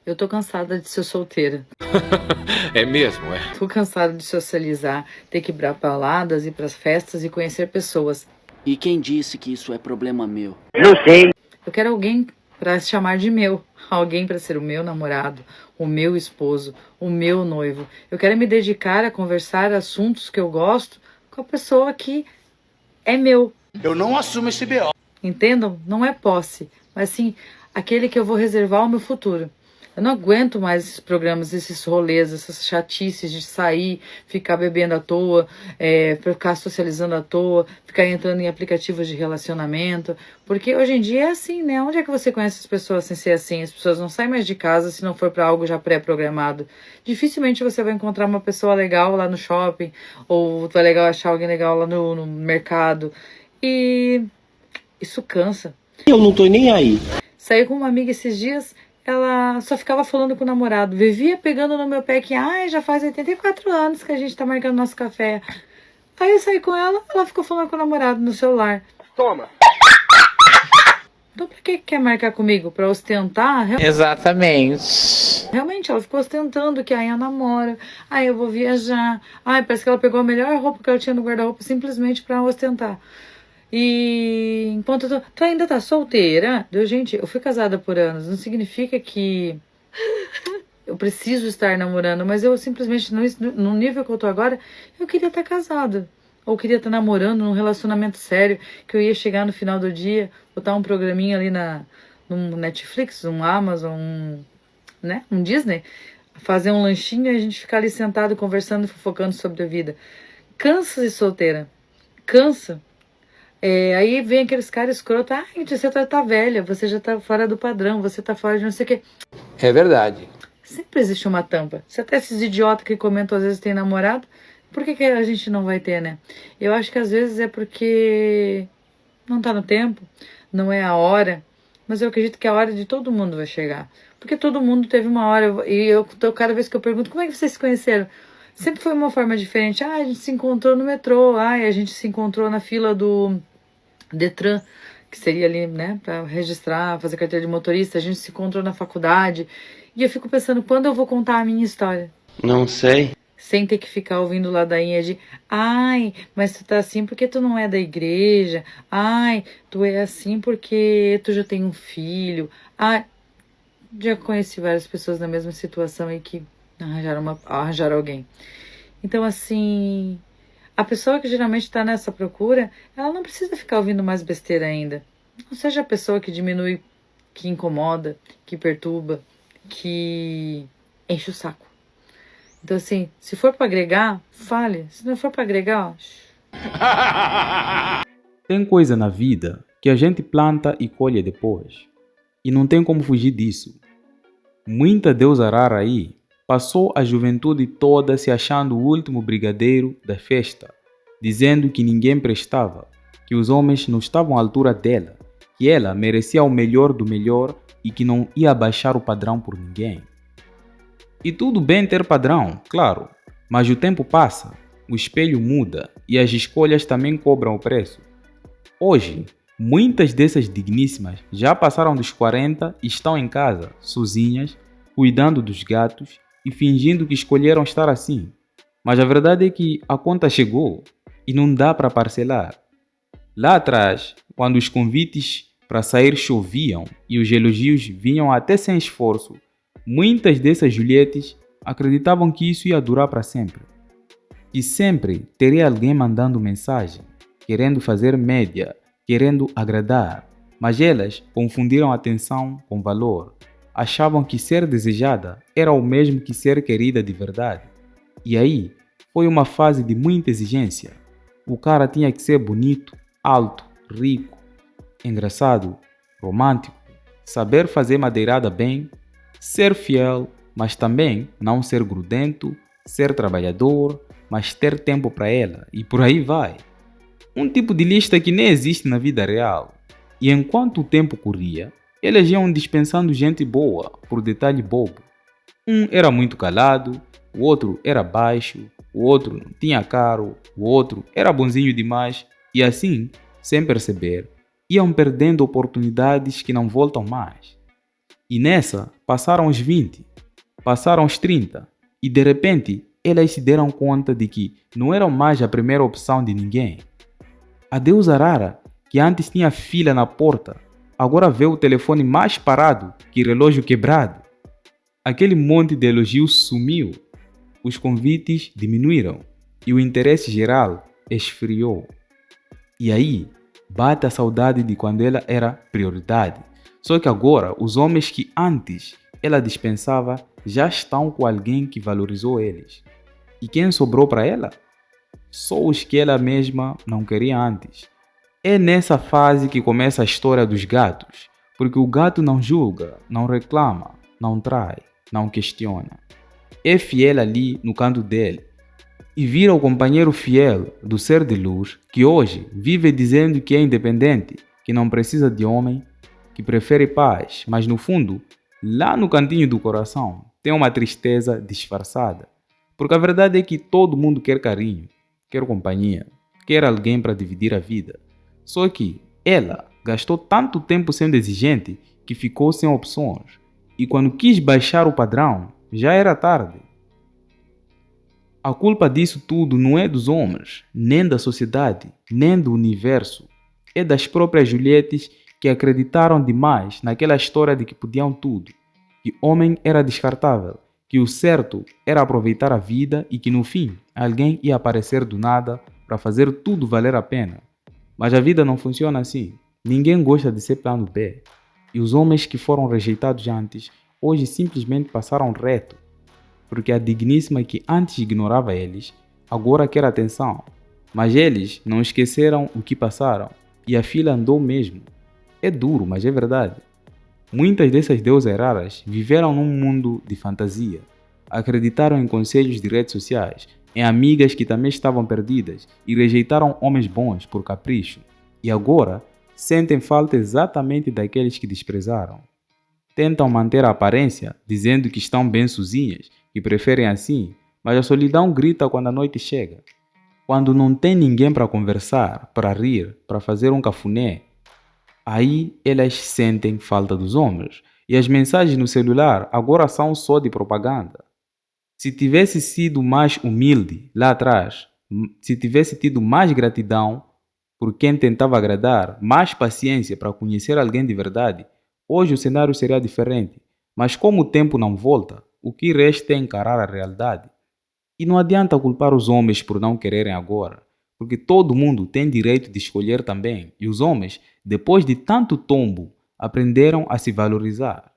Eu tô cansada de ser solteira. É mesmo, é? Tô cansada de socializar, ter que ir pra baladas, ir pras festas e conhecer pessoas. E quem disse que isso é problema meu? Eu quero alguém pra se chamar de meu. Alguém pra ser o meu namorado, o meu esposo, o meu noivo. Eu quero me dedicar a conversar assuntos que eu gosto com a pessoa que é meu. Eu não assumo esse BO. Entendam? Não é posse, mas sim aquele que eu vou reservar ao meu futuro. Eu não aguento mais esses programas, esses rolês, essas chatices de sair, ficar bebendo à toa, ficar socializando à toa, ficar entrando em aplicativos de relacionamento. Porque hoje em dia é assim, né? Onde é que você conhece as pessoas sem ser assim? As pessoas não saem mais de casa se não for para algo já pré-programado. Dificilmente você vai encontrar uma pessoa legal lá no shopping, ou vai legal achar alguém legal lá no mercado. E isso cansa. Eu não tô nem aí. Saí com uma amiga esses dias, ela só ficava falando com o namorado, vivia pegando no meu pé que, já faz 84 anos que a gente tá marcando nosso café. Aí eu saí com ela ficou falando com o namorado no celular. Toma. Então pra que quer marcar comigo? Pra ostentar? Exatamente. Realmente, ela ficou ostentando que eu namoro, eu vou viajar, parece que ela pegou a melhor roupa que ela tinha no guarda-roupa simplesmente pra ostentar. E enquanto tu ainda tá solteira, gente, eu fui casada por anos, não significa que eu preciso estar namorando, mas eu simplesmente, no nível que eu tô agora, eu queria estar casada. Ou queria estar namorando num relacionamento sério, que eu ia chegar no final do dia, botar um programinha ali num Netflix, um Amazon, um Disney, fazer um lanchinho e a gente ficar ali sentado conversando e fofocando sobre a vida. Cansa de solteira. Cansa. Aí vem aqueles caras escrotos, você tá velha, você já tá fora do padrão, você tá fora de não sei o quê. É verdade. Sempre existe uma tampa. Se até esses idiotas que comentam às vezes tem namorado, por que a gente não vai ter, né? Eu acho que às vezes é porque não tá no tempo, não é a hora, mas eu acredito que a hora de todo mundo vai chegar. Porque todo mundo teve uma hora, e cada vez que eu pergunto, como é que vocês se conheceram? Sempre foi uma forma diferente. A gente se encontrou no metrô, a gente se encontrou na fila do Detran, que seria ali, né, para registrar, fazer carteira de motorista. A gente se encontrou na faculdade. E eu fico pensando, quando eu vou contar a minha história? Não sei. Sem ter que ficar ouvindo ladainha de mas tu tá assim porque tu não é da igreja. Tu é assim porque tu já tem um filho. Já conheci várias pessoas na mesma situação e que arranjaram alguém. Então, assim, a pessoa que geralmente está nessa procura, ela não precisa ficar ouvindo mais besteira ainda. Não seja a pessoa que diminui, que incomoda, que perturba, que enche o saco. Então, assim, se for para agregar, fale. Se não for para agregar, Tem coisa na vida que a gente planta e colhe depois. E não tem como fugir disso. Muita deusa rara aí passou a juventude toda se achando o último brigadeiro da festa, dizendo que ninguém prestava, que os homens não estavam à altura dela, que ela merecia o melhor do melhor e que não ia baixar o padrão por ninguém. E tudo bem ter padrão, claro, mas o tempo passa, o espelho muda e as escolhas também cobram o preço. Hoje, muitas dessas digníssimas já passaram dos 40 e estão em casa, sozinhas, cuidando dos gatos e fingindo que escolheram estar assim. Mas a verdade é que a conta chegou e não dá para parcelar. Lá atrás, quando os convites para sair choviam e os elogios vinham até sem esforço, muitas dessas Julietes acreditavam que isso ia durar para sempre. E sempre teria alguém mandando mensagem, querendo fazer média, querendo agradar, mas elas confundiram atenção com valor. Achavam que ser desejada era o mesmo que ser querida de verdade. E aí, foi uma fase de muita exigência. O cara tinha que ser bonito, alto, rico, engraçado, romântico, saber fazer madeirada bem, ser fiel, mas também não ser grudento, ser trabalhador, mas ter tempo para ela, e por aí vai. Um tipo de lista que nem existe na vida real. E enquanto o tempo corria, eles iam dispensando gente boa por detalhe bobo. Um era muito calado, o outro era baixo, o outro não tinha caro, o outro era bonzinho demais, e assim, sem perceber, iam perdendo oportunidades que não voltam mais. E nessa, passaram os 20, passaram os 30, e de repente, elas se deram conta de que não eram mais a primeira opção de ninguém. A deusa Rara, que antes tinha fila na porta, agora vê o telefone mais parado que relógio quebrado. Aquele monte de elogios sumiu, os convites diminuíram e o interesse geral esfriou. E aí, bate a saudade de quando ela era prioridade. Só que agora, os homens que antes ela dispensava já estão com alguém que valorizou eles. E quem sobrou para ela? Só os que ela mesma não queria antes. É nessa fase que começa a história dos gatos, porque o gato não julga, não reclama, não trai, não questiona. É fiel ali no canto dele. E vira o companheiro fiel do ser de luz que hoje vive dizendo que é independente, que não precisa de homem, que prefere paz, mas no fundo, lá no cantinho do coração, tem uma tristeza disfarçada. Porque a verdade é que todo mundo quer carinho, quer companhia, quer alguém para dividir a vida. Só que ela gastou tanto tempo sendo exigente que ficou sem opções. E quando quis baixar o padrão, já era tarde. A culpa disso tudo não é dos homens, nem da sociedade, nem do universo. É das próprias Julietes que acreditaram demais naquela história de que podiam tudo, que homem era descartável, que o certo era aproveitar a vida e que no fim alguém ia aparecer do nada para fazer tudo valer a pena. Mas a vida não funciona assim. Ninguém gosta de ser plano B. E os homens que foram rejeitados antes, hoje simplesmente passaram reto. Porque a digníssima que antes ignorava eles, agora quer atenção. Mas eles não esqueceram o que passaram. E a fila andou mesmo. É duro, mas é verdade. Muitas dessas deusas raras viveram num mundo de fantasia. Acreditaram em conselhos de redes sociais, em amigas que também estavam perdidas e rejeitaram homens bons por capricho. E agora sentem falta exatamente daqueles que desprezaram. Tentam manter a aparência, dizendo que estão bem sozinhas, que preferem assim, mas a solidão grita quando a noite chega. Quando não tem ninguém para conversar, para rir, para fazer um cafuné, aí elas sentem falta dos homens. E as mensagens no celular agora são só de propaganda. Se tivesse sido mais humilde lá atrás, se tivesse tido mais gratidão por quem tentava agradar, mais paciência para conhecer alguém de verdade, hoje o cenário seria diferente. Mas como o tempo não volta, o que resta é encarar a realidade. E não adianta culpar os homens por não quererem agora, porque todo mundo tem direito de escolher também. E os homens, depois de tanto tombo, aprenderam a se valorizar.